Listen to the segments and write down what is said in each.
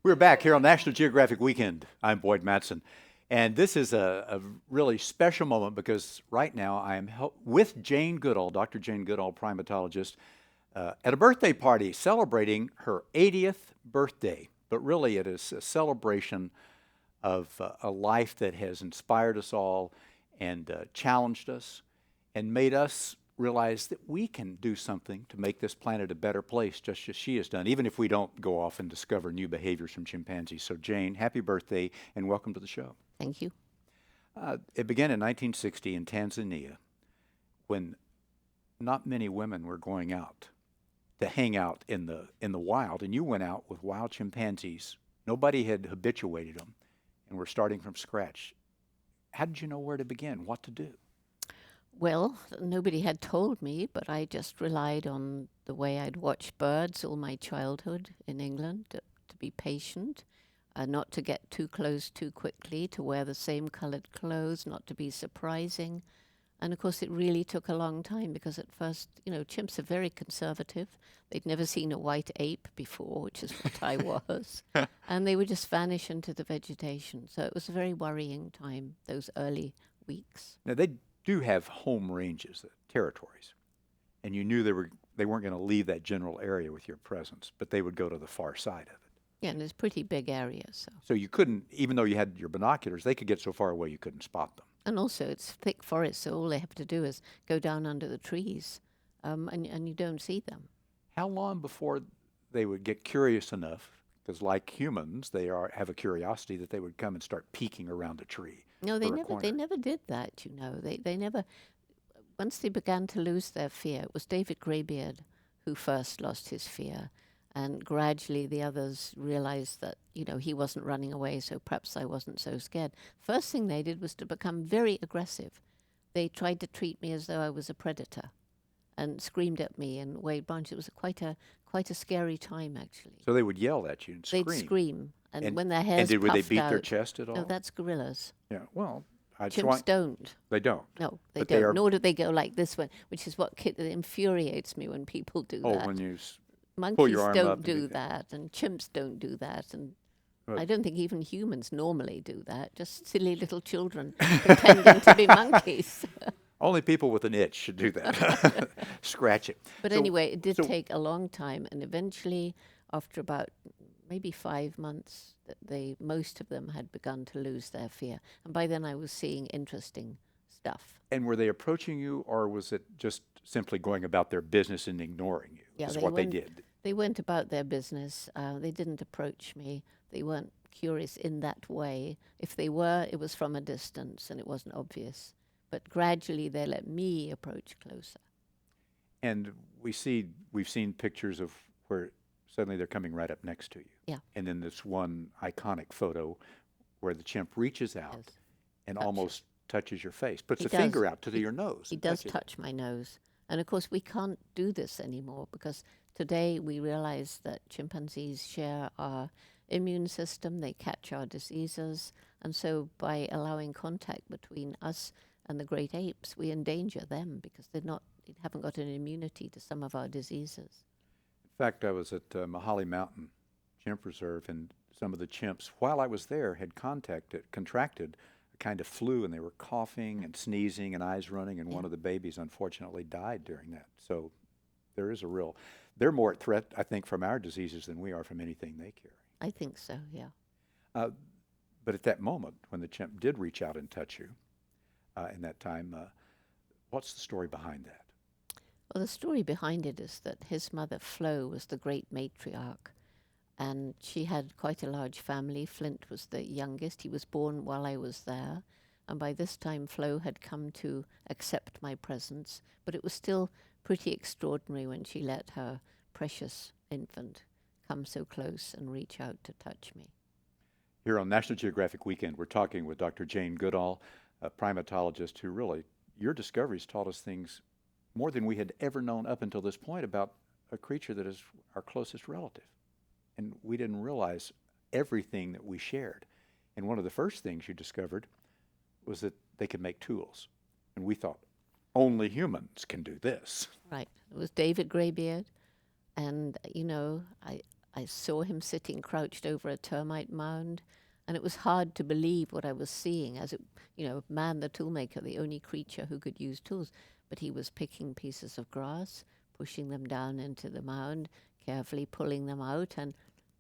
We're back here on National Geographic Weekend. I'm Boyd Matson. And this is a really special moment because right now I am with Jane Goodall, Dr. Jane Goodall, primatologist, at a birthday party celebrating her 80th birthday. But really, it is a celebration of a life that has inspired us all and challenged us and made us realize that we can do something to make this planet a better place, just as she has done, even if we don't go off and discover new behaviors from chimpanzees. So, Jane, happy birthday and welcome to the show. Thank you. It began in 1960 in Tanzania when not many women were going out to hang out in the wild, and you went out with wild chimpanzees. Nobody had habituated them, and we're starting from scratch. How did you know where to begin, what to do? Well, nobody had told me, but I just relied on the way I'd watched birds all my childhood in England to be patient, not to get too close too quickly, to wear the same colored clothes, not to be surprising. And of course, it really took a long time because at first, chimps are very conservative. They'd never seen a white ape before, which is what I was. And they would just vanish into the vegetation. So it was a very worrying time, those early weeks. Now they do have home ranges, territories, and you knew they weren't going to leave that general area with your presence, but they would go to the far side of it. Yeah, and it's pretty big areas. So you couldn't, even though you had your binoculars, they could get so far away you couldn't spot them. And also, it's thick forest, so all they have to do is go down under the trees, and you don't see them. How long before they would get curious enough, because like humans, have a curiosity that they would come and start peeking around a tree No, or a corner? they never did that. They never. Once they began to lose their fear, it was David Greybeard who first lost his fear, and gradually the others realized that he wasn't running away, so perhaps I wasn't so scared. First thing they did was to become very aggressive. They tried to treat me as though I was a predator, and screamed at me and waved branches. It was quite a scary time actually. So they would yell at you and They'd scream. scream, and And when their and hair's would they puffed beat their out. chest at No, all? that's gorillas. Yeah. Well, I just Chimps want don't. they don't. No, they But they don't. are. Nor do they go like this one, which is what infuriates me when people do Oh, that. when you pull your Monkeys arm up don't and do that, and chimps don't do that, and But I don't think even humans normally do that. Just silly little children pretending to be monkeys. only people with an itch should do that. Scratch it. But So, anyway, it did so take a long time, and eventually, after about maybe 5 months, most of them had begun to lose their fear, and by then I was seeing interesting stuff. and were they approaching you, or was it just simply going about their business and ignoring you? Yeah, Is what they did. they went about their business. They didn't approach me. They weren't curious in that way. If they were, it was from a distance and it wasn't obvious. But gradually they let me approach closer. And we've seen pictures of where suddenly they're coming right up next to you. Yeah. And then this one iconic photo where the chimp reaches out Yes. and Touch. almost touches your face, puts He a finger does. out to your nose. He And does touches it. touch my nose. And of course, we can't do this anymore because today we realize that chimpanzees share our immune system, they catch our diseases. And so by allowing contact between us and the great apes, we endanger them because they haven't got an immunity to some of our diseases. In fact, I was at Mahali Mountain Chimp Reserve, and some of the chimps, while I was there, had contracted a kind of flu, and they were coughing and sneezing and eyes running, and Yeah. one of the babies unfortunately died during that. So there is they're more at threat, I think, from our diseases than we are from anything they carry. I think so, yeah. Uh, but at that moment, when the chimp did reach out and touch you, in that time, what's the story behind that? Well, the story behind it is that his mother, Flo, was the great matriarch, and she had quite a large family. Flint was the youngest. He was born while I was there, and by this time, Flo had come to accept my presence, but it was still pretty extraordinary when she let her precious infant come so close and reach out to touch me. Here on National Geographic Weekend, we're talking with Dr. Jane Goodall, a primatologist who really, your discoveries taught us things more than we had ever known up until this point about a creature that is our closest relative. And we didn't realize everything that we shared. And one of the first things you discovered was that they could make tools. And we thought, only humans can do this. Right. It was David Greybeard, and I I saw him sitting crouched over a termite mound, and it was hard to believe what I was seeing as it, man the toolmaker, the only creature who could use tools. But he was picking pieces of grass, pushing them down into the mound, carefully pulling them out and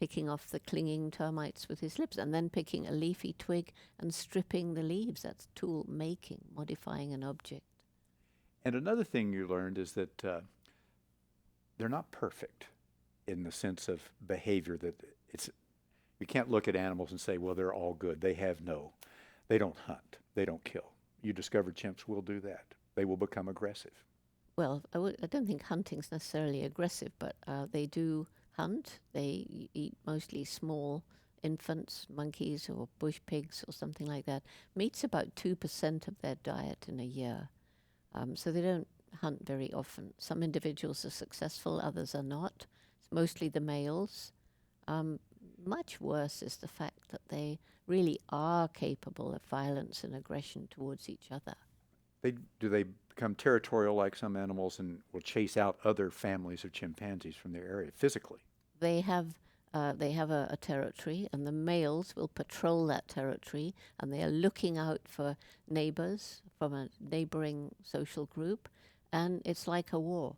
picking off the clinging termites with his lips, and then picking a leafy twig and stripping the leaves. That's tool making, modifying an object. And another thing you learned is that they're not perfect in the sense of behavior. That it's you can't look at animals and say, well, they're all good. They don't hunt, they don't kill. You discovered chimps will do that. They will become aggressive. Well, I don't think hunting's necessarily aggressive, but they do hunt. They eat mostly small infants, monkeys or bush pigs or something like that. Meat's about 2% of their diet in a year. So they don't hunt very often. Some individuals are successful, others are not. It's mostly the males. Much worse is the fact that they really are capable of violence and aggression towards each other. Do they become territorial like some animals and will chase out other families of chimpanzees from their area physically? They have a territory, and the males will patrol that territory, and they are looking out for neighbors from a neighboring social group, and it's like a war.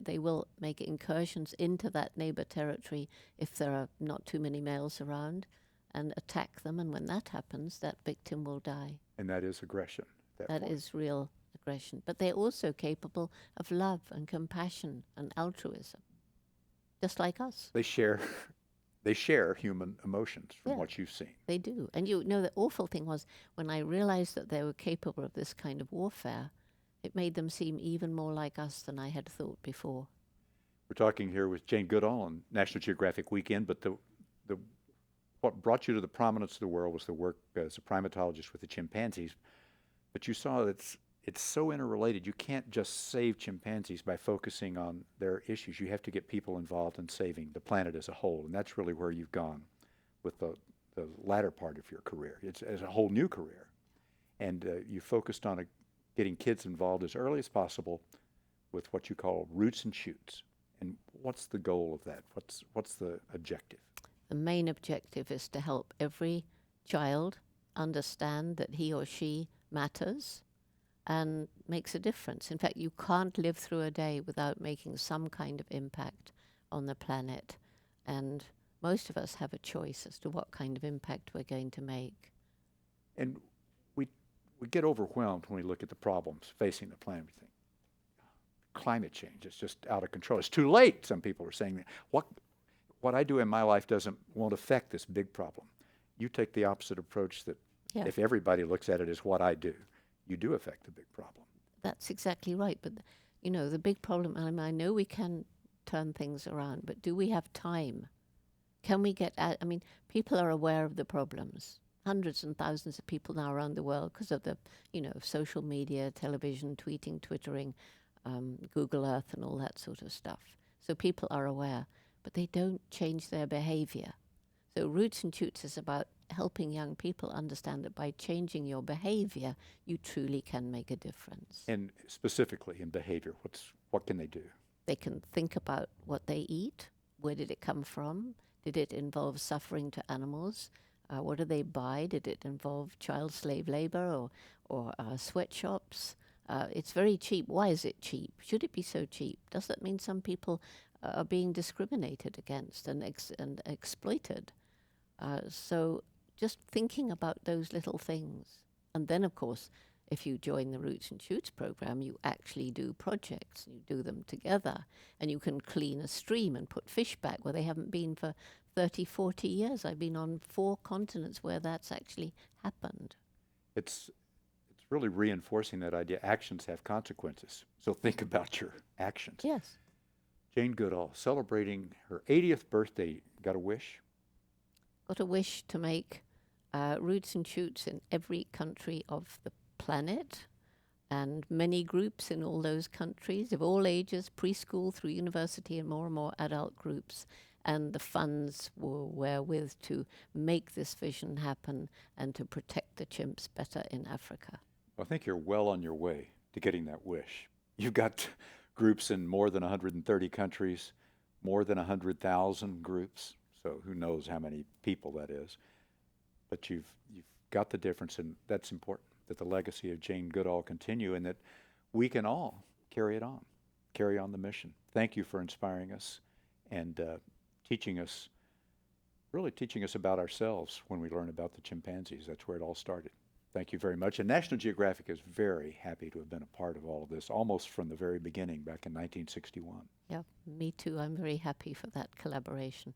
They will make incursions into that neighbor territory if there are not too many males around, and attack them, and when that happens, that victim will die. And that is aggression. That is real aggression. But they're also capable of love and compassion and altruism, just like us. They share human emotions from what you've seen. They do. And the awful thing was when I realized that they were capable of this kind of warfare, it made them seem even more like us than I had thought before. We're talking here with Jane Goodall on National Geographic Weekend, but what brought you to the prominence of the world was the work as a primatologist with the chimpanzees. But you saw that it's so interrelated. You can't just save chimpanzees by focusing on their issues. You have to get people involved in saving the planet as a whole, and that's really where you've gone with the latter part of your career. It's as a whole new career, and you focused on getting kids involved as early as possible with what you call roots and shoots. And what's the goal of that? What's the objective? The main objective is to help every child understand that he or she matters and makes a difference. In fact, you can't live through a day without making some kind of impact on the planet. And most of us have a choice as to what kind of impact we're going to make. And we get overwhelmed when we look at the problems facing the planet. We think, climate change is just out of control. It's too late, some people are saying. What I do in my life won't affect this big problem. You take the opposite approach that if everybody looks at it as what I do, you do affect the big problem. That's exactly right. But, the big problem, I know we can turn things around, but do we have time? Can we get at, people are aware of the problems. Hundreds and thousands of people now around the world because of the, social media, television, tweeting, twittering, Google Earth and all that sort of stuff. So people are aware, but they don't change their behavior. So Roots and Shoots is about helping young people understand that by changing your behavior, you truly can make a difference. And specifically in behavior, what can they do? They can think about what they eat. Where did it come from? Did it involve suffering to animals? What do they buy? Did it involve child slave labor or sweatshops? It's very cheap. Why is it cheap? Should it be so cheap? Does that mean some people are being discriminated against and exploited? So just thinking about those little things. And then, of course, if you join the Roots and Shoots program, you actually do projects. You do them together. And you can clean a stream and put fish back where they haven't been for 30, 40 years. I've been on 4 continents where that's actually happened. It's really reinforcing that idea. Actions have consequences. So think about your actions. Yes. Jane Goodall, celebrating her 80th birthday, got a wish? Got a wish to make Roots and Shoots in every country of the planet, and many groups in all those countries of all ages, preschool through university and more adult groups, and the funds were wherewith to make this vision happen and to protect the chimps better in Africa. Well, I think you're well on your way to getting that wish. You've got groups in more than 130 countries, more than 100,000 groups, so who knows how many people that is. But you've got the difference, and that's important, that the legacy of Jane Goodall continue and that we can all carry it on, carry on the mission. Thank you for inspiring us and teaching us, really teaching us about ourselves when we learn about the chimpanzees. That's where it all started. Thank you very much. And National Geographic is very happy to have been a part of all of this, almost from the very beginning back in 1961. Yeah, me too. I'm very happy for that collaboration.